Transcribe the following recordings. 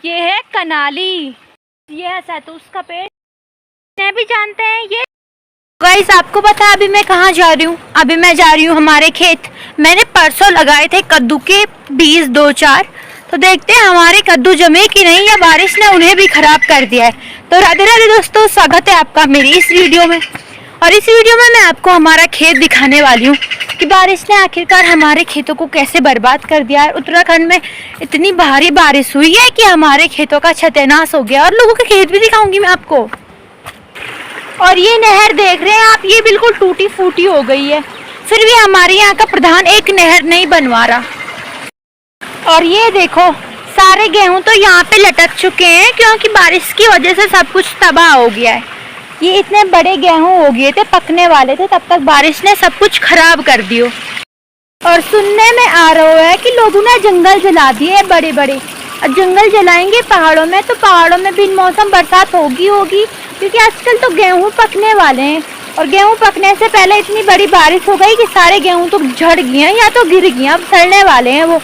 ये है कनाली, ये है सैतूस का पेड़, मैं भी जानते हैं ये। गाइस आपको पता है अभी मैं कहाँ जा रही हूँ? अभी मैं जा रही हूँ हमारे खेत। मैंने परसों लगाए थे कद्दू के बीज 2-4, तो देखते हैं हमारे कद्दू जमे कि नहीं या बारिश ने उन्हें भी खराब कर दिया है। तो राधे राधे दोस्तों, स्वागत है आपका मेरी इस वीडियो में। और इस वीडियो में मैं आपको हमारा खेत दिखाने वाली हूँ कि बारिश ने आखिरकार हमारे खेतों को कैसे बर्बाद कर दिया है। उत्तराखंड में इतनी भारी बारिश हुई है कि हमारे खेतों का सत्यानाश हो गया, और लोगों के खेत भी दिखाऊंगी मैं आपको। और ये नहर देख रहे हैं आप, ये बिल्कुल टूटी फूटी हो गई है, फिर भी हमारे यहाँ का प्रधान एक नहर नहीं बनवा रहा। और ये देखो सारे गेहूं तो यहाँ पे लटक चुके हैं क्योंकि बारिश की वजह से सब कुछ तबाह हो गया है। ये इतने बड़े गेहूं हो गए थे, पकने वाले थे, तब तक बारिश ने सब कुछ खराब कर दियो। और सुनने में आ रहा है कि लोगों ने जंगल जला दिए बड़े बड़े, और जंगल जलाएंगे पहाड़ों में, तो पहाड़ों में बिन मौसम बरसात होगी क्योंकि आजकल तो गेहूं पकने वाले हैं। और गेहूं पकने से पहले इतनी बड़ी बारिश हो गई कि सारे गेहूं तो झड़ गए हैं या तो गिर गए हैं, अब सड़ने वाले हैं वो।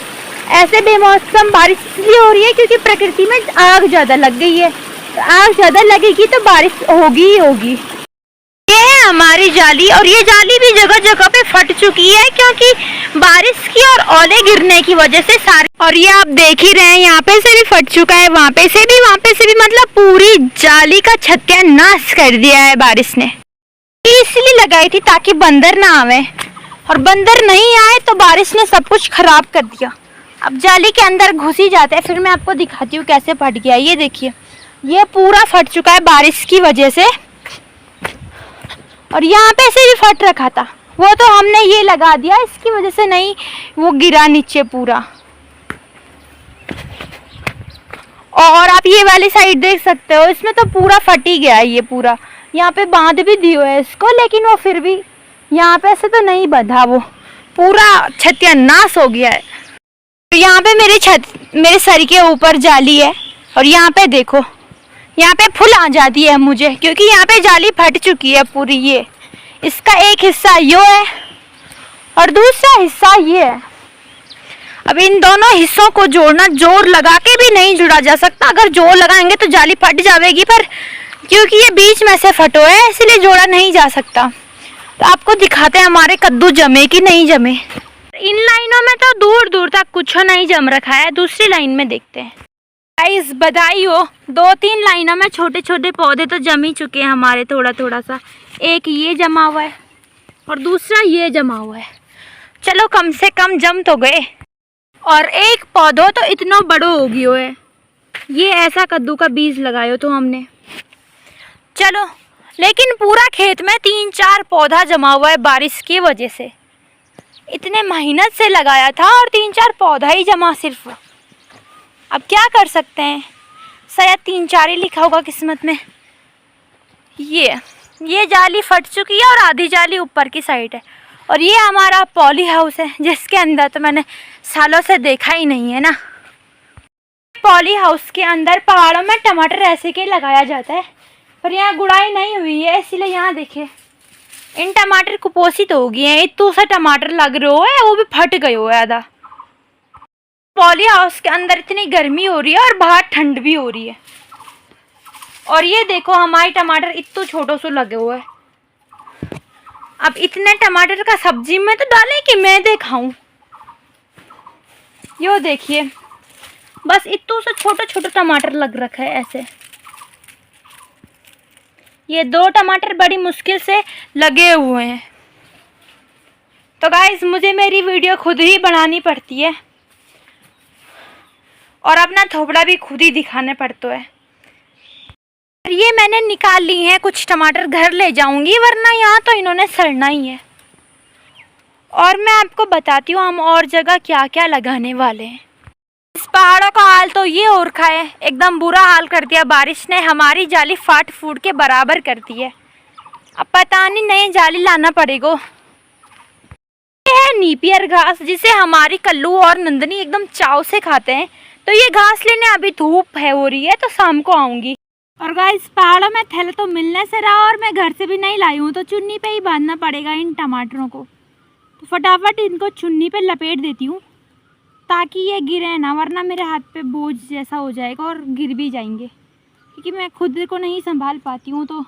ऐसे बेमौसम बारिश इसलिए हो रही है क्योंकि प्रकृति में आग ज़्यादा लग गई है, तो आग ज़्यादा लगेगी तो बारिश होगी ही होगी। ये है हमारी जाली, और ये जाली भी जगह जगह पे फट चुकी है क्योंकि बारिश की और ओले गिरने की वजह से सारी। और ये आप देख ही रहे हैं, यहाँ पे से भी फट चुका है, वहाँ पे से भी, वहाँ पे से भी, मतलब पूरी जाली का सत्यानाश कर दिया है बारिश ने। इसलिए लगाई थी ताकि बंदर ना आवे, और बंदर नहीं आए तो बारिश ने सब कुछ खराब कर दिया। अब जाली के अंदर घुस ही जाते हैं, फिर मैं आपको दिखाती हूँ कैसे फट गया। ये देखिए, ये पूरा फट चुका है बारिश की वजह से, और यहाँ पे से भी फट रखा था, वो तो हमने ये लगा दिया इसकी वजह से नहीं वो गिरा नीचे पूरा। और आप ये वाली साइड देख सकते हो, इसमें तो पूरा फट ही गया है ये पूरा। यहाँ पे बांध भी दियो है इसको, लेकिन वो फिर भी यहाँ पे से तो नहीं बंधा, वो पूरा सत्यानाश हो गया है। तो यहाँ पे मेरे सर के ऊपर जाली है, और यहाँ पे देखो, यहाँ पे फुल आ जाती है मुझे क्योंकि यहाँ पे जाली फट चुकी है पूरी। ये इसका एक हिस्सा यो है और दूसरा हिस्सा ये है। अब इन दोनों हिस्सों को जोड़ना, जोर लगा के भी नहीं जुड़ा जा सकता, अगर जोर लगाएंगे तो जाली फट जाएगी, पर क्योंकि ये बीच में से फटो है इसलिए जोड़ा नहीं जा सकता। तो आपको दिखाते हैं हमारे कद्दू जमे कि नहीं जमे। इन लाइनों में तो दूर दूर तक कुछ नहीं जम रखा है, दूसरी लाइन में देखते हैं। गाइस बधाई हो, 2-3 लाइनों में छोटे छोटे पौधे तो जम ही चुके हैं हमारे, थोड़ा थोड़ा सा। एक ये जमा हुआ है और दूसरा ये जमा हुआ है, चलो कम से कम जम तो गए। और एक पौधो तो इतना बड़ो हो गयो है, ये ऐसा कद्दू का बीज लगायो तो हमने, चलो। लेकिन पूरा खेत में 3-4 पौधा जमा हुआ है बारिश की वजह से। इतने मेहनत से लगाया था और 3-4 पौधा ही जमा सिर्फ। अब क्या कर सकते हैं, शायद 3-4 ही लिखा होगा किस्मत में। ये जाली फट चुकी है और आधी जाली ऊपर की साइड है। और ये हमारा पॉली हाउस है जिसके अंदर तो मैंने सालों से देखा ही नहीं है ना। पॉली हाउस के अंदर पहाड़ों में टमाटर ऐसे के लगाया जाता है, पर यहाँ गुड़ाई नहीं हुई है, इसीलिए यहाँ देखिए इन टमाटर कुपोषित हो गए हैं। इतू सा टमाटर लग रहा है, वो भी फट गए हो है आधा। पॉली हाउस के अंदर इतनी गर्मी हो रही है और बाहर ठंड भी हो रही है। और ये देखो हमारे टमाटर इतने छोटो से लगे हुए हैं। अब इतने टमाटर का सब्जी में तो डालें कि मैं दिखाऊं। यो देखिए, बस इतने से छोटे छोटे टमाटर लग रखा है ऐसे। ये 2 टमाटर बड़ी मुश्किल से लगे हुए हैं। तो गाइस मुझे मेरी वीडियो खुद ही बनानी पड़ती है और अपना थोपड़ा भी खुद ही दिखाने पड़ता है। ये मैंने निकाल ली हैं, कुछ टमाटर घर ले जाऊंगी, वरना यहाँ तो इन्होंने सड़ना ही है। और मैं आपको बताती हूँ हम और जगह क्या क्या लगाने वाले हैं। इस पहाड़ों का हाल तो ये हो रखा है, एकदम बुरा हाल कर दिया बारिश ने, हमारी जाली फाट फूट के बराबर कर दी है। अब पता नहीं नई जाली लाना पड़ेगा। ये है नीपियर घास, जिसे हमारी कल्लू और नंदनी एकदम चाव से खाते हैं। तो ये घास लेने अभी धूप है हो रही है, तो शाम को आऊँगी। और गाइस पहाड़ों में थैला तो मिलने से रहा और मैं घर से भी नहीं लाई हूँ, तो चुन्नी पे ही बांधना पड़ेगा इन टमाटरों को। तो फटाफट इनको चुन्नी पे लपेट देती हूँ ताकि ये गिरे ना, वरना मेरे हाथ पे बोझ जैसा हो जाएगा और गिर भी जाएंगे, क्योंकि मैं खुद को नहीं संभाल पाती हूँ। तो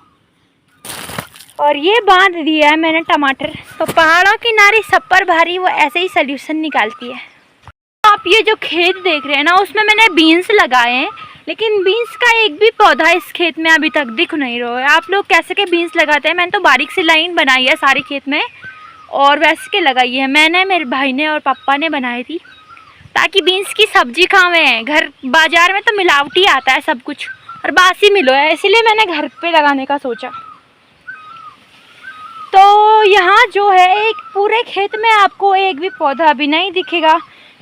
और ये बांध दिया है मैंने टमाटर। तो पहाड़ों की नारी सब पर भारी, वो ऐसे ही सल्यूशन निकालती है। तो आप ये जो खेत देख रहे हैं ना, उसमें मैंने बीन्स लगाए हैं, लेकिन बीन्स का एक भी पौधा इस खेत में अभी तक दिख नहीं रहा है। आप लोग कैसे के बीन्स लगाते हैं? मैंने तो बारीक सी लाइन बनाई है सारी खेत में और वैसे के लगाई है मैंने, मेरे भाई ने और पापा ने बनाई थी, ताकि बीन्स की सब्जी खावें। घर बाजार में तो मिलावटी आता है सब कुछ और बासी मिलो है, इसीलिए मैंने घर पे लगाने का सोचा। तो यहाँ जो है एक पूरे खेत में आपको एक भी पौधा अभी नहीं दिखेगा,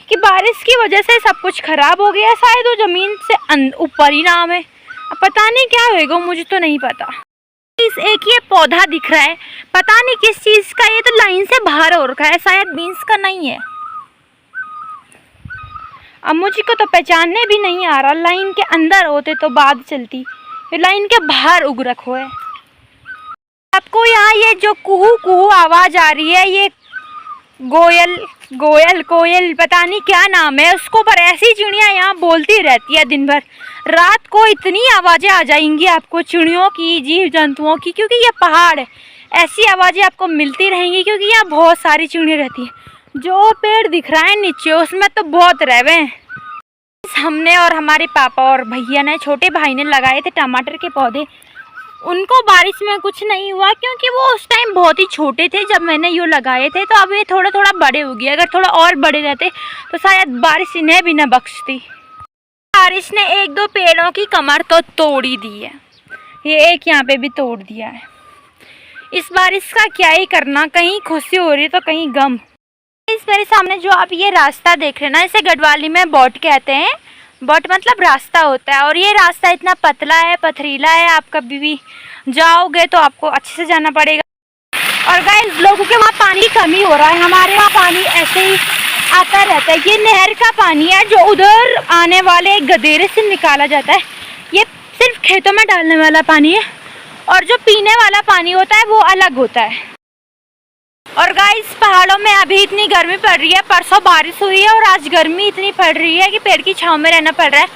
कि बारिश की वजह से सब कुछ खराब हो गया। शायद वो ज़मीन से ऊपर ही नाम है, अब पता नहीं क्या होएगा, मुझे तो नहीं पता। इस एक ये पौधा दिख रहा है, पता नहीं किस चीज़ का, ये तो लाइन से बाहर हो रखा है, शायद बीन्स का नहीं है। अब मुझे को तो पहचानने भी नहीं आ रहा, लाइन के अंदर होते तो बात चलती, ये लाइन के बाहर उग रखो है। आपको यहाँ ये जो कुहू कुहू आवाज़ आ रही है, ये कोयल पता नहीं क्या नाम है उसको, पर ऐसी चिड़िया यहाँ बोलती रहती है दिन भर। रात को इतनी आवाज़ें आ जाएंगी आपको चिड़ियों की, जीव जंतुओं की, क्योंकि ये पहाड़ है, ऐसी आवाज़ें आपको मिलती रहेंगी, क्योंकि यहाँ बहुत सारी चिड़िया रहती हैं। जो पेड़ दिख रहा है नीचे, उसमें तो बहुत रहवे हैं। हमने और हमारे पापा और भैया ने, छोटे भाई ने लगाए थे टमाटर के पौधे। उनको बारिश में कुछ नहीं हुआ, क्योंकि वो उस टाइम बहुत ही छोटे थे जब मैंने ये लगाए थे। तो अब ये थोड़ा थोड़ा बड़े हो गए, अगर थोड़ा और बड़े रहते तो शायद बारिश इन्हें भी न बख्शती। बारिश ने एक दो पेड़ों की कमर तो तोड़ ही दी है, ये एक यहाँ पे भी तोड़ दिया है। इस बारिश का क्या ही करना, कहीं खुशी हो रही है तो कहीं गम। इस मेरे सामने जो आप ये रास्ता देख रहे हैं ना, इसे गढ़वाली में बोट कहते हैं। बोट मतलब रास्ता होता है, और ये रास्ता इतना पतला है, पथरीला है, आप कभी भी जाओगे तो आपको अच्छे से जाना पड़ेगा। और गाइस, लोगों के वहाँ पानी की कमी हो रहा है, हमारे वहाँ पानी ऐसे ही आता रहता है। ये नहर का पानी है जो उधर आने वाले गदेरे से निकाला जाता है, ये सिर्फ खेतों में डालने वाला पानी है, और जो पीने वाला पानी होता है वो अलग होता है। और गाइस, पहाड़ों में अभी इतनी गर्मी पड़ रही है, परसों बारिश हुई है और आज गर्मी इतनी पड़ रही है कि पेड़ की छांव में रहना पड़ रहा है।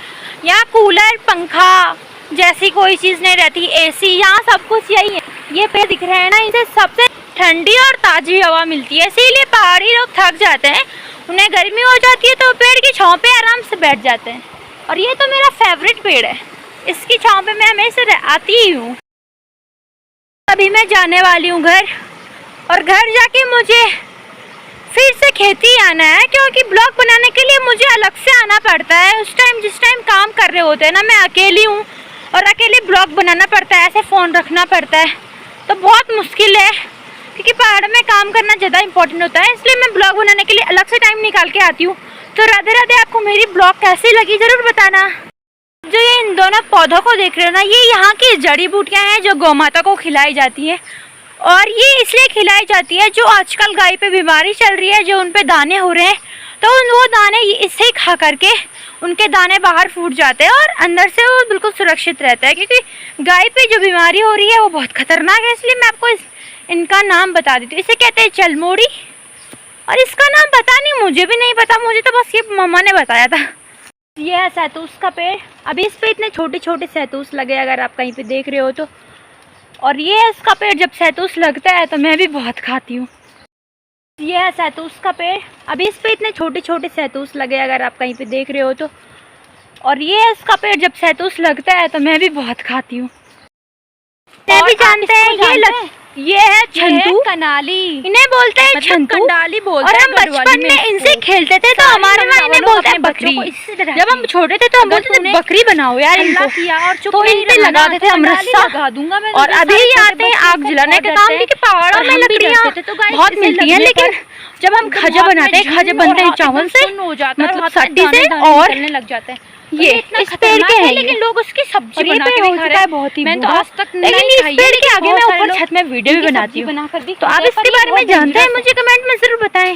यहाँ कूलर पंखा जैसी कोई चीज़ नहीं रहती, एसी, यहाँ सब कुछ यही है। ये पेड़ दिख रहे हैं ना, इनसे सबसे ठंडी और ताज़ी हवा मिलती है, इसीलिए पहाड़ी लोग थक जाते हैं, उन्हें गर्मी हो जाती है तो पेड़ की छांव पे आराम से बैठ जाते हैं। और ये तो मेरा फेवरेट पेड़ है, इसकी छांव पे मैं हमेशा आती ही हूँ। अभी मैं जाने वाली हूँ घर, और घर जाके मुझे फिर से खेती आना है, क्योंकि ब्लॉग बनाने के लिए मुझे अलग से आना पड़ता है। उस टाइम जिस टाइम काम कर रहे होते हैं ना, मैं अकेली हूँ और अकेले ब्लॉग बनाना पड़ता है, ऐसे फ़ोन रखना पड़ता है, तो बहुत मुश्किल है, क्योंकि पहाड़ में काम करना ज़्यादा इंपॉर्टेंट होता है। इसलिए मैं ब्लॉग बनाने के लिए अलग से टाइम निकाल के आती हूँ। तो राधे राधे, आपको मेरी ब्लॉग कैसी लगी ज़रूर बताना। जो ये इन दोनों पौधों को देख रहे हो ना, ये यहाँ की जड़ी बूटियाँ हैं जो गौ माता को खिलाई जाती हैं, और ये इसलिए खिलाई जाती है, जो आजकल गाय पे बीमारी चल रही है, जो उन पे दाने हो रहे हैं, तो वो दाने इससे ही खा करके उनके दाने बाहर फूट जाते हैं और अंदर से वो बिल्कुल सुरक्षित रहता है। क्योंकि गाय पे जो बीमारी हो रही है वो बहुत खतरनाक है, इसलिए मैं आपको इनका नाम बता देती हूँ। इसे कहते हैं चलमोड़ी, और इसका नाम पता नहीं, मुझे भी नहीं पता, मुझे तो बस ये मम्मा ने बताया था। ये है सैतूस का पेड़, अभी इस पे इतने छोटे छोटे सैतूस लगे, अगर आप कहीं पे देख रहे हो तो। और ये है इसका पेड़, जब सैतूस लगता है तो मैं भी बहुत खाती हूँ। ये है सैतूस का पेड़, अभी इस पे इतने छोटे छोटे सैतूस लगे, अगर आप कहीं पे देख रहे हो तो। और ये है इसका पेड़, जब सैतूस लगता है तो मैं भी बहुत खाती हूँ। मैं भी जानते हैं ये है छंतू कनाली, इन्हें बोलते हैं छंतू, कंडाली बोलते हैं। और हम बचपन में इनसे खेलते थे, तो हमारे वहाँ इन्हें बोलते हैं बकरी। जब हम छोटे थे तो हम बोलते थे बकरी बनाओ यार इनको, तो इन पे लगाते थे हम रस्सा। और अभी आते हैं आग जलाने के काम, क्योंकि पहाड़ों में लकड़ियाँ बहुत मिलती हैं, लेकिन जब हम खाजा बनाते हैं, खाजे बनते हैं चावल से, मतलब सट्टी से, और लग जाते हैं। ये इस पेड़ के हैं, लेकिन लोग उसकी सब्जी बना के भी खा रहे हैं, बहुत ही। मैं तो आज तक लेकिन इस पेड़ के आगे मैं ऊपर छत में वीडियो भी बनाती हूँ, तो आप इसके बारे में जानते हैं, मुझे कमेंट में जरूर बताएं।